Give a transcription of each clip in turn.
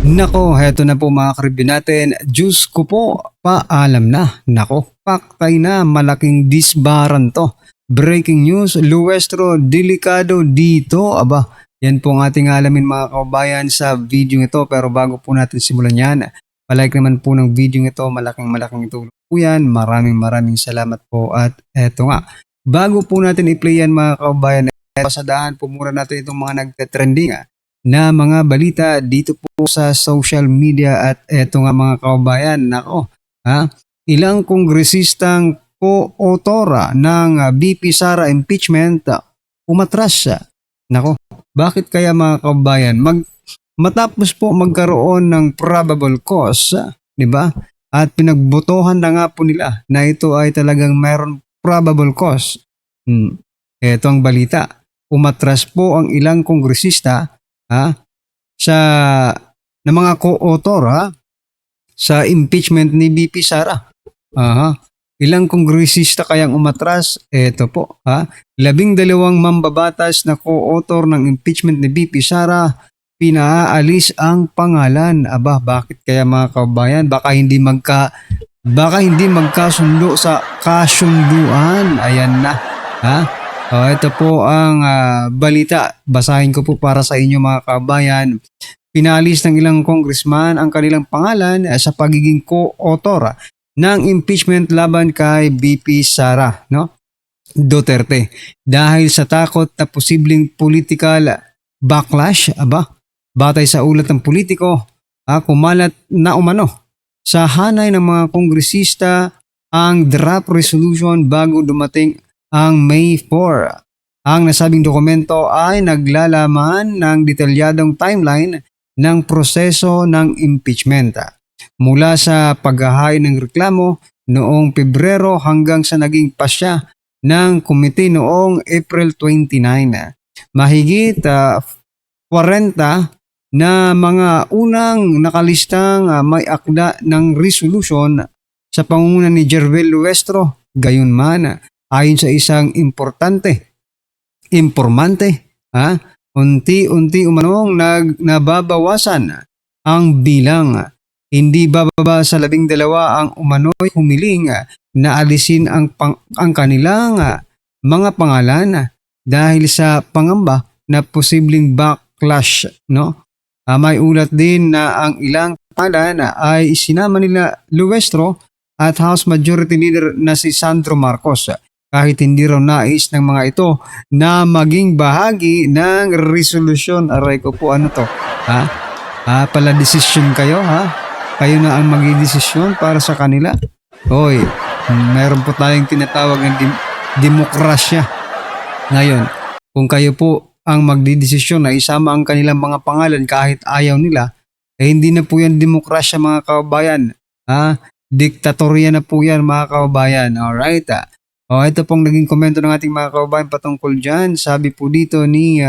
Nako, heto na po mga karibyo natin. Diyos ko po, paalam na. Nako, paktay na, malaking disbaran to. Breaking news, Luestro, delikado dito. Aba, yan po ang ating alamin mga kabayan sa video ito. Pero bago po natin simulan yan, palike naman po ng video ito. Malaking tulong po yan. Maraming salamat po. At eto nga, bago po natin i-play yan mga kabayan, pasadahan po muna natin itong mga nagte-trending na mga balita dito po sa social media. At eto nga mga kababayan, nako, ilang kongresistang ko-autora ng BP Sara impeachment umatras. Nako, bakit kaya mga kababayan? Matapos po magkaroon ng probable cause, di ba? At pinagbotohan na nga po nila na ito ay talagang mayroon probable cause. Ito ang balita. Umatras po ang ilang kongresista sa na mga co-author sa impeachment ni BP Sara. Ilang kongresista kayang umatras? Ito po, 12 mambabatas na co-author ng impeachment ni BP Sara, pinaalis ang pangalan. Aba, bakit kaya mga kabayan? Baka hindi magkasundo sa kasunduan. Ayan na. Ito po ang balita. Basahin ko po para sa inyo mga kabayan. Pinalis ng ilang congressman ang kanilang pangalan sa pagiging co-author ng impeachment laban kay BP Sara Duterte dahil sa takot na posibleng political backlash. Aba, batay sa ulat ng politiko, kumalat na umano sa hanay ng mga kongresista ang draft resolution bago dumating ang May 4. Ang nasabing dokumento ay naglalaman ng detalyadong timeline ng proseso ng impeachment. Mula sa paghahain ng reklamo noong Pebrero hanggang sa naging pasya ng komite noong April 29. Mahigit 40 na mga unang nakalistang may akda ng resolution sa pangunguna ni Jervel Luestro. Gayunman, ayon sa isang informante, unti-unti umanong nababawasan ang bilang. Hindi bababa sa 12 ang umano'y humiling na alisin ang kanilang mga pangalan dahil sa pangamba na posibleng backlash. May ulat din na ang ilang pangalan ay isinama nila Luestro at House Majority Leader na si Sandro Marcos, kahit hindi raw nais ng mga ito na maging bahagi ng resolusyon. Aray ko po, ano to? Pala desisyon kayo, Kayo na ang magdidesisyon para sa kanila. Hoy, meron po tayong tinatawag ng demokrasya. Ngayon, kung kayo po ang magdidesisyon na isama ang kanilang mga pangalan kahit ayaw nila, hindi na po yan demokrasya mga kababayan. Diktatorya na po yan mga kababayan. Alright. Ito pong naging komento ng ating mga kababayan patungkol dyan. Sabi po dito ni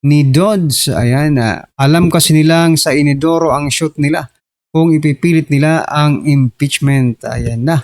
Dodds, ayan, alam kasi nilang sa inidoro ang shoot nila kung ipipilit nila ang impeachment. Ayan na.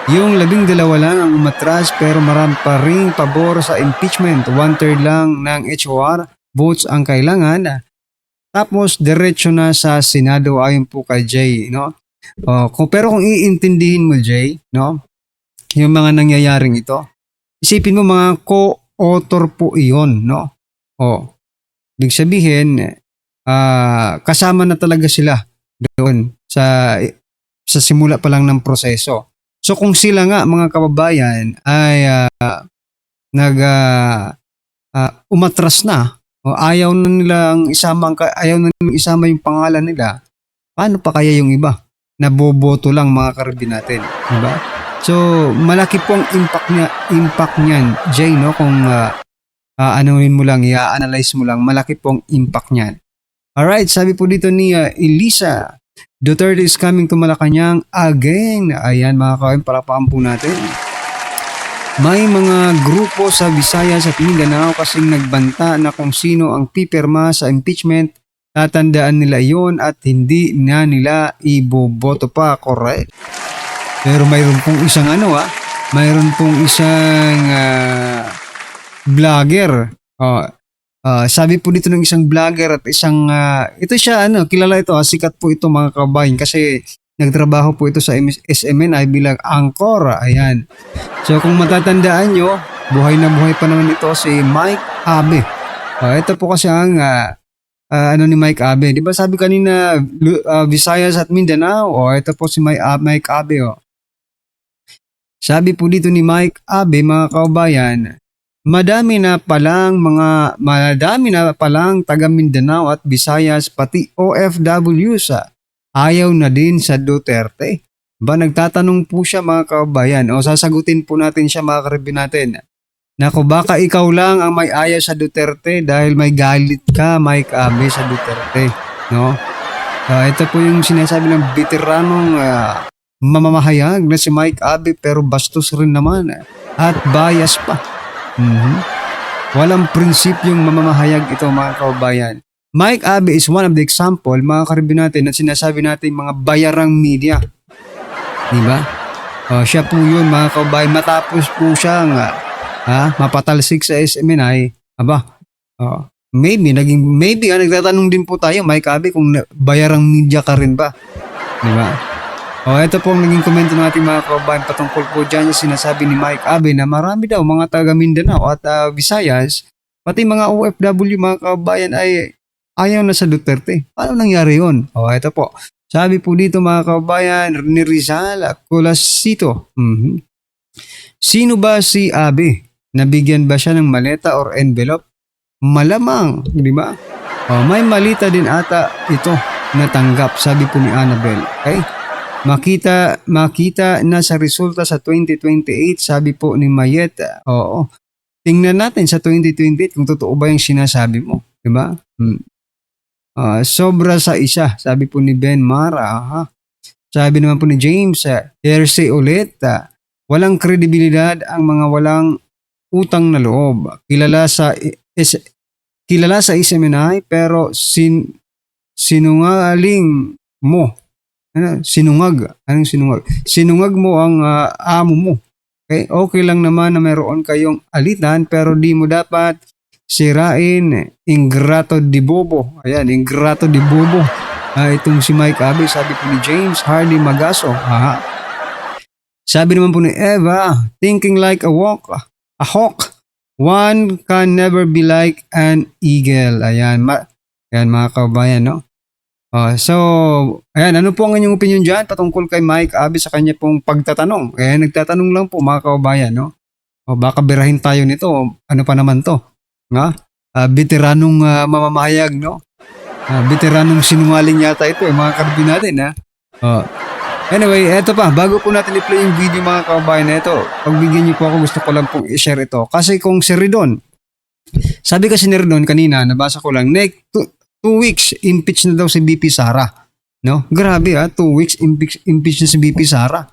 Yung 12 lang ang umatras pero marami pa ring pabor sa impeachment. 1/3 lang ng HOR votes ang kailangan. Tapos diretso na sa Senado ayon po kay Jay, pero kung iintindihin mo, Jay, yung mga nangyayaring ito, isipin mo mga co-author po iyon, ibig sabihin, kasama na talaga sila doon sa simula pa lang ng proseso. So kung sila nga mga kababayan ay umatras na, ayaw na nilang isama yung pangalan nila, paano pa kaya yung iba? Naboboto lang mga karibin natin, diba? So malaki pong impact niyan, Jay, kung anuhin mo lang, i-analyze mo lang, malaki pong impact niyan. Alright, sabi po dito ni Elisa, Duterte is coming to Malacanang again. Ayan mga kababayan, palakpakan po natin. May mga grupo sa Visayas at Mindanao kasing nagbanta na kung sino ang pipirma sa impeachment, tatandaan nila yon at hindi na nila iboboto pa, correct? Pero mayroon pong isang mayroon pong isang vlogger Sabi po dito ng isang vlogger at isang, ito siya, kilala ito, sikat po ito mga kabayan kasi nagtrabaho po ito sa SMNI bilang anchor. Ayan. So kung matatandaan nyo, buhay na buhay pa naman ito si Mike Abe. Ito po kasi ang ni Mike Abe. Di ba sabi kanina, Visayas at Mindanao? Ito po si Mike Abe. Sabi po dito ni Mike Abe, mga kabayan, madami na palang taga Mindanao at Visayas pati OFW sa ayaw na din sa Duterte. Nagtatanong po siya mga kabayan. Sasagutin po natin siya mga karibin natin. Naku, baka ikaw lang ang may ayaw sa Duterte dahil may galit ka, Mike Abe, sa Duterte. No? Ito po yung sinasabi ng veteranong mamamahayag na si Mike Abe pero bastos rin naman at bias pa. Walang prinsipyong mamamahayag ito mga kaubayan. Mike Abe is one of the example mga karibin natin na sinasabi natin mga bayarang media. Diba? Siya po yun mga kaubayan. Matapos po siyang mapatalsik sa SMNI. Maybe nagtatanong din po tayo Mike Abe kung bayarang media ka rin ba? Diba? Ito po ang naging komento ng ating mga kababayan patungkol po dyan yung sinasabi ni Mike Abe na marami daw mga taga Mindanao at Visayas, pati mga OFW mga kababayan ay ayaw na sa Duterte. Paano nangyari yun? Ito po. Sabi po dito mga kababayan ni Rizal Colasito. Sino ba si Abe? Nabigyan ba siya ng maleta or envelope? Malamang, di ba? May malita din ata ito natanggap, sabi po ni Annabel. Okay? Makita na sa resulta sa 2028, sabi po ni Mayet. Tingnan natin sa 2028 kung totoo ba yung sinasabi mo. Diba? Sobra sa isa, sabi po ni Ben Mara. Sabi naman po ni James, hearsay ulit. Walang kredibilidad ang mga walang utang na loob. Kilala sa SMNI pero sinungaling mo. Sinungag. Anong sinungag? Sinungag mo ang amo mo. Okay lang naman na mayroon kayong alitan pero di mo dapat sirain. Ingrato di bobo. Ayan, ingrato di bobo. Itong si Mike Abe, sabi po ni James Hardy Magaso. Sabi naman po ni Eva, thinking like a hawk. One can never be like an eagle. Ayan, ayan mga kabayan, no? Ayan, ano po ang inyong opinion dyan patungkol kay Mike Abe sa kanya pong pagtatanong? Nagtatanong lang po mga kabayan, no? Baka birahin tayo nito. Ano pa naman to? Veteranong mamamahayag, no? Veteranong sinungaling yata ito, mga karabin natin, ha? Anyway, eto pa, bago po natin i-play yung video mga kabayan na ito, pagbigyan niyo po ako, gusto ko lang pong i-share ito. Kasi kung si Ridon, sabi kasi ni Ridon kanina, nabasa ko lang, 2 weeks, impeach na daw si BP Sara. No? Grabe 2 weeks, impeach na si BP Sara.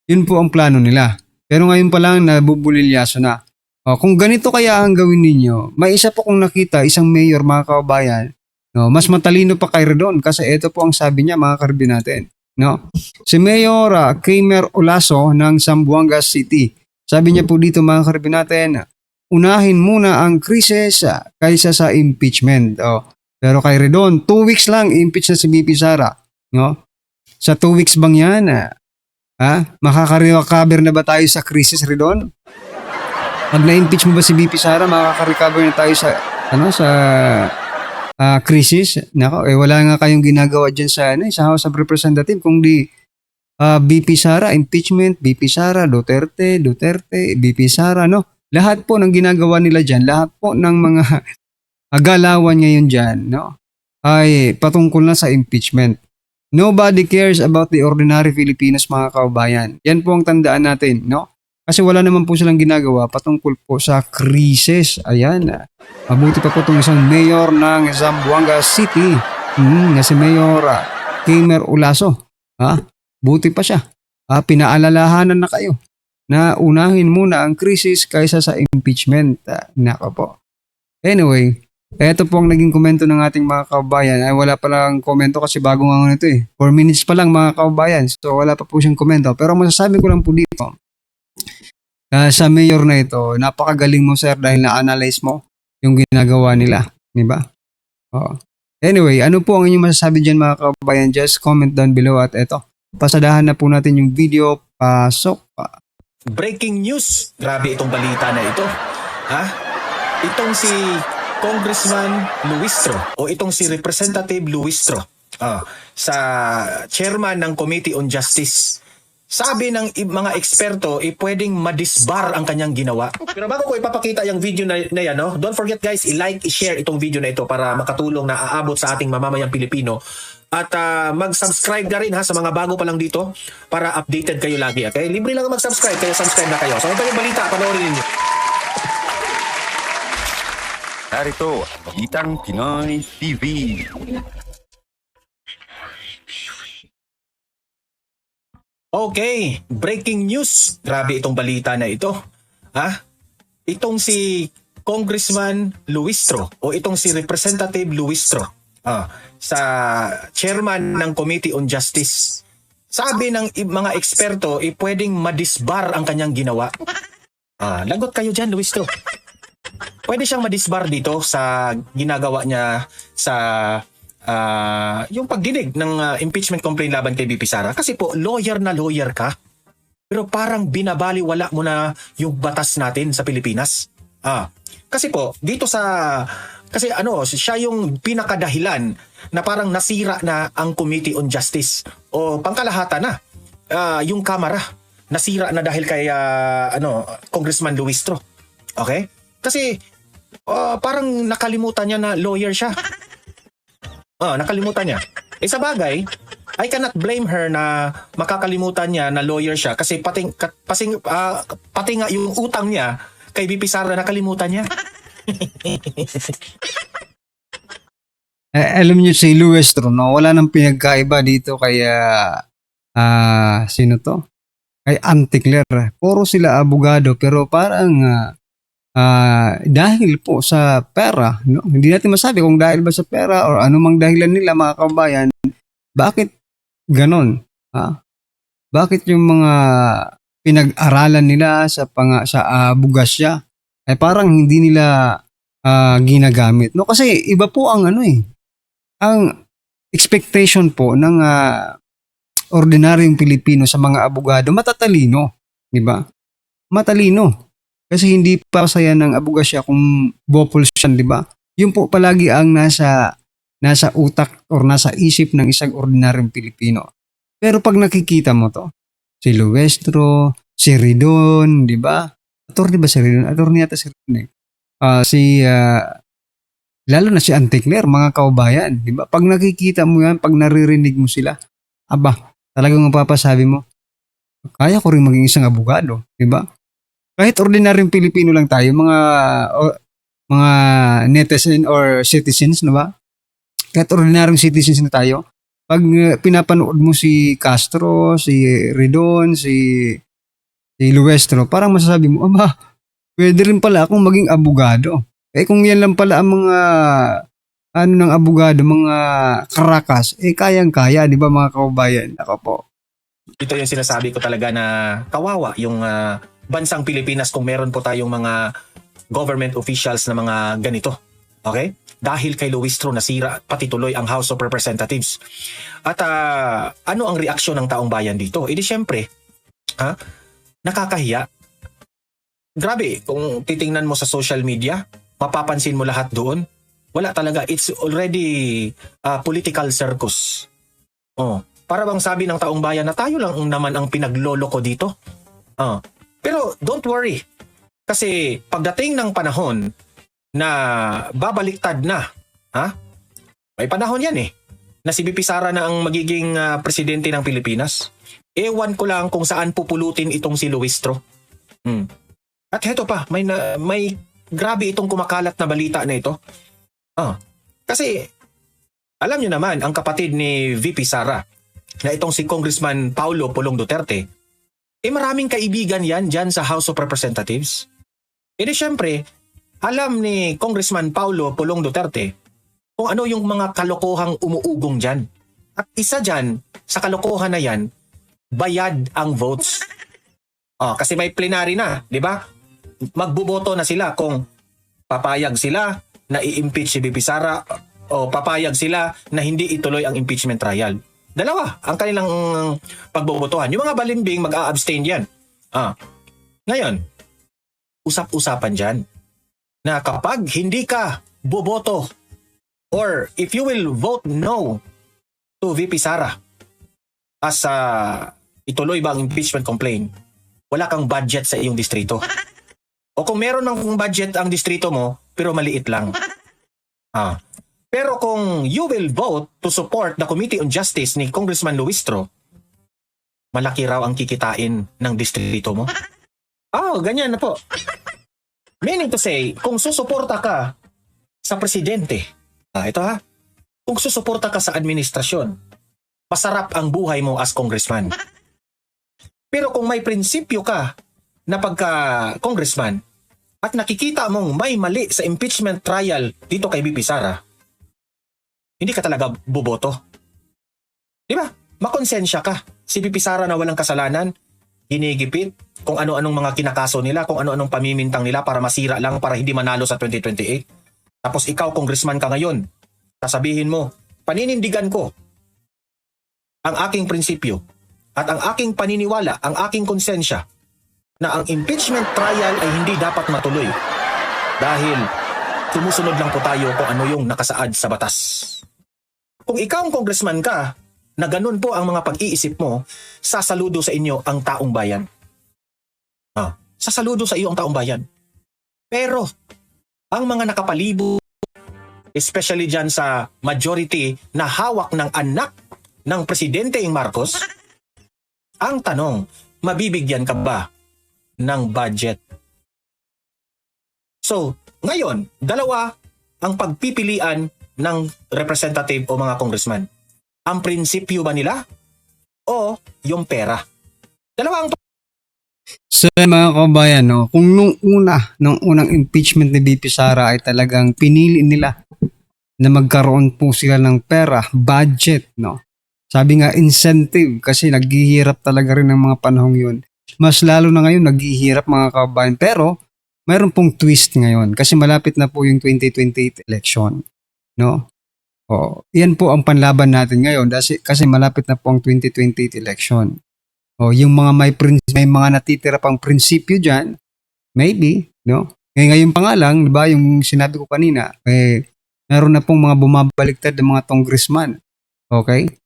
Yun po ang plano nila. Pero ngayon pa lang, nabubulilyaso na. Kung ganito kaya ang gawin ninyo, may isa po kong nakita, isang mayor mga kabayan, no? Mas matalino pa kay Ridon kasi ito po ang sabi niya mga karabin natin. No? Si Mayor Kramer Olaso ng Zamboanga City. Sabi niya po dito mga karabin natin, unahin muna ang krisis kaysa sa impeachment. Pero kay Ridon, 2 weeks lang impeach na si BP Sara. No? Sa 2 weeks bang yan? Makaka-recover na ba tayo sa krisis, Ridon? Pag na-impeach mo ba si BP Sara, makaka-recover na tayo sa krisis? Nako, wala nga kayong ginagawa dyan sa House of Representatives kung di BP Sara, impeachment, BP Sara, Duterte, BP Sara, no? Lahat po ng ginagawa nila dyan, lahat po ng mga galawan ngayon dyan, no? Ay patungkol na sa impeachment. Nobody cares about the ordinary Filipinos mga kababayan. Yan po ang tandaan natin, no? Kasi wala naman po silang ginagawa patungkol po sa krisis. Ayan. Mabuti pa po itong isang mayor ng Zamboanga City na si Mayor Kramer Olaso. Buti pa siya. Pinaalalahanan na kayo na unahin muna ang krisis kaysa sa impeachment. Nako po. Anyway, eto po ang naging komento ng ating mga kababayan. Ay wala pa lang komento kasi bago nga ito 4 minutes pa lang mga kababayan. So wala pa po siyang komento. Pero masasabi ko lang po dito, sa mayor na ito, napakagaling mo sir dahil na-analyze mo yung ginagawa nila, di ba? Oo. Anyway, ano po ang inyong masasabi dyan mga kabayan? Just comment down below at eto, pasadahan na po natin yung video. Pasok pa. Breaking news. Grabe itong balita na ito. Ha? Itong si Congressman Luistro o itong si Representative Luistro sa chairman ng Committee on Justice. Sabi ng mga eksperto, pwedeng madisbar ang kanyang ginawa. Pero bago ko ipapakita yung video na yan, no? Don't forget guys, i-like, i-share itong video na ito para makatulong na aabot sa ating mamamayang Pilipino. At mag-subscribe na rin ha sa mga bago pa lang dito para updated kayo lagi. Okay? Libre lang mag-subscribe, kaya subscribe na kayo. So, ito yung balita, panoorin ninyo. Narito, Balitang Pinoy TV. Okay, breaking news. Grabe itong balita na ito. Ha? Itong si Congressman Luistro o itong si Representative Luistro sa chairman ng Committee on Justice. Sabi ng mga eksperto, pwedeng madisbar ang kanyang ginawa. Lagot kayo dyan, Luistro. Pwede siyang madisbar dito sa ginagawa niya sa yung pagdinig ng impeachment complaint laban kay VP Sara. Kasi po, lawyer na lawyer ka, pero parang binabaliwala mo na yung batas natin sa Pilipinas. Kasi po, dito kasi siya yung pinakadahilan na parang nasira na ang Committee on Justice. O pangkalahatan na, yung Kamara, nasira na dahil kay Congressman Luistro. Okay? Kasi parang nakalimutan niya na lawyer siya. Nakalimutan niya. Sa bagay, I cannot blame her na makakalimutan niya na lawyer siya kasi pati nga yung utang niya kay VP Sara nakalimutan niya. Alam niyo si Luistro, no? Wala nang pinagkaiba dito kaya sino to? Kay Auntie Claire. Puro sila abogado pero parang dahil po sa pera, no? Hindi natin masabi kung dahil ba sa pera or anumang dahilan nila mga kabayan, bakit ganon? Bakit yung mga pinag-aralan nila sa abogasya ay parang hindi nila ginagamit, no? Kasi iba po ang ang expectation po ng ordinaryong Pilipino sa mga abogado, matatalino, di ba? Matalino. Kasi hindi pa saya ng abogasya kung bopol siya, di ba? Yun po palagi ang nasa utak or nasa isip ng isang ordinaryong Pilipino. Pero pag nakikita mo to, si Luistro, si Ridon, di ba? Attorney ba si Ridon? Attorney yata si Ridon lalo na si Auntie Claire, mga kaubayan, di ba? Pag nakikita mo yan, pag naririnig mo sila, talagang mapapasabi mo, kaya ko rin maging isang abogado, di ba? Kahit ordinaryong Pilipino lang tayo, mga netizen or citizens, no ba? Kahit ordinaryong citizens na tayo, pag pinapanood mo si Castro, si Ridon, si Luistro, parang masasabi mo, pwede rin pala akong maging abogado. Kung yan lang pala ang mga ng abogado, mga karakas, kayang-kaya, di ba mga kaubayan? Ako po. Ito yung sinasabi ko talaga na kawawa yung bansang Pilipinas kung meron po tayong mga government officials na mga ganito. Okay? Dahil kay Luistro nasira pati tuloy ang House of Representatives. At ano ang reaksyon ng taong bayan dito? Di syempre, nakakahiya. Grabe, kung titingnan mo sa social media, mapapansin mo lahat doon. Wala talaga. It's already political circus. Para bang sabi ng taong bayan na tayo lang naman ang pinagloloko dito. Pero don't worry. Kasi pagdating ng panahon na babaliktad na, may panahon yan na si VP Sara na ang magiging presidente ng Pilipinas. Ewan ko lang kung saan pupulutin itong si Luistro. At heto pa, may grabe itong kumakalat na balita na ito. Kasi alam niyo naman, ang kapatid ni VP Sara, na itong si Congressman Paulo Pulong Duterte, maraming kaibigan yan dyan sa House of Representatives. Di syempre, alam ni Congressman Paulo Pulong Duterte kung ano yung mga kalokohang umuugong dyan. At isa dyan, sa kalokohan na yan, bayad ang votes. Kasi may plenary na, di ba? Magbuboto na sila kung Papayag sila na i-impeach si VP Sara o papayag sila na hindi ituloy ang impeachment trial. Dalawa ang kanilang pagbobotohan. Yung mga balimbing mag-a-abstain yan. Ngayon, usap-usapan dyan na kapag hindi ka boboto or if you will vote no to VP Sara as ituloy ba ang impeachment complaint, wala kang budget sa iyong distrito. O kung meron ng budget ang distrito mo, pero maliit lang. Pero kung you will vote to support the Committee on Justice ni Congressman Luistro, malaki raw ang kikitain ng distrito mo. Ganyan na po. Meaning to say, kung susuporta ka sa presidente, ito kung susuporta ka sa administrasyon, masarap ang buhay mo as congressman. Pero kung may prinsipyo ka na pagka-congressman at nakikita mong may mali sa impeachment trial dito kay VP Sara, hindi ka talaga boboto. Di ba? Makonsensya ka. Si VP Sara na walang kasalanan, ginigipit kung ano-anong mga kinakaso nila, kung ano-anong pamimintang nila para masira lang, para hindi manalo sa 2028. Tapos ikaw, congressman ka ngayon, sasabihin mo, paninindigan ko ang aking prinsipyo at ang aking paniniwala, ang aking konsensya na ang impeachment trial ay hindi dapat matuloy dahil sumusunod lang po tayo kung ano yung nakasaad sa batas. Kung ikaw ang congressman ka, na ganun po ang mga pag-iisip mo, sasaludo sa inyo ang taong bayan. Sasaludo sa iyo ang taong bayan. Pero, ang mga nakapalibot, especially dyan sa majority na hawak ng anak ng Presidente Marcos, ang tanong, mabibigyan ka ba ng budget? So, ngayon, dalawa ang pagpipilian ng representative o mga congressman. Ang prinsipyo ba nila o yung pera? Dalawa ang So mga kabayan, no, kung nung unang impeachment ni VP Sara ay talagang pinili nila na magkaroon po sila ng pera, budget, no. Sabi nga incentive kasi naghihirap talaga rin ng mga panahong yun. Mas lalo na ngayon naghihirap mga kabayan. Pero mayroon pong twist ngayon kasi malapit na po yung 2028 election, no. Yan po ang panlaban natin ngayon kasi malapit na po ang 2028 election. Yung mga may mga natitira pang prinsipyo diyan, maybe, no? Ngayon pa nga lang, 'di ba, yung sinabi ko kanina, meron na pong mga bumabaliktad ng mga congressman. Okay?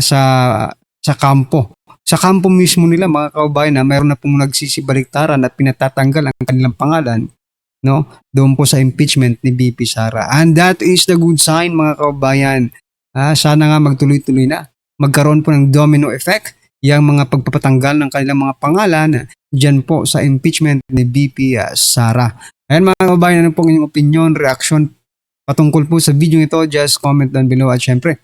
Sa kampo. Sa kampo mismo nila mga kababayan, meron na pong nagsisibaliktaran at pinatatanggal ang kanilang pangalan, no? Doon po sa impeachment ni VP Sara. And that is the good sign mga kababayan. Sana nga magtuloy-tuloy na. Magkaroon po ng domino effect yung mga pagpapatanggal ng kanilang mga pangalan dyan po sa impeachment ni VP Sara. Ayan mga kababayan, ano po ang inyong opinion, reaction patungkol po sa video ito? Just comment down below at syempre,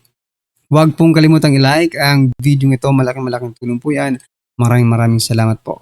huwag pong kalimutang i-like ang video ito. Malaking tulong po yan. Maraming salamat po.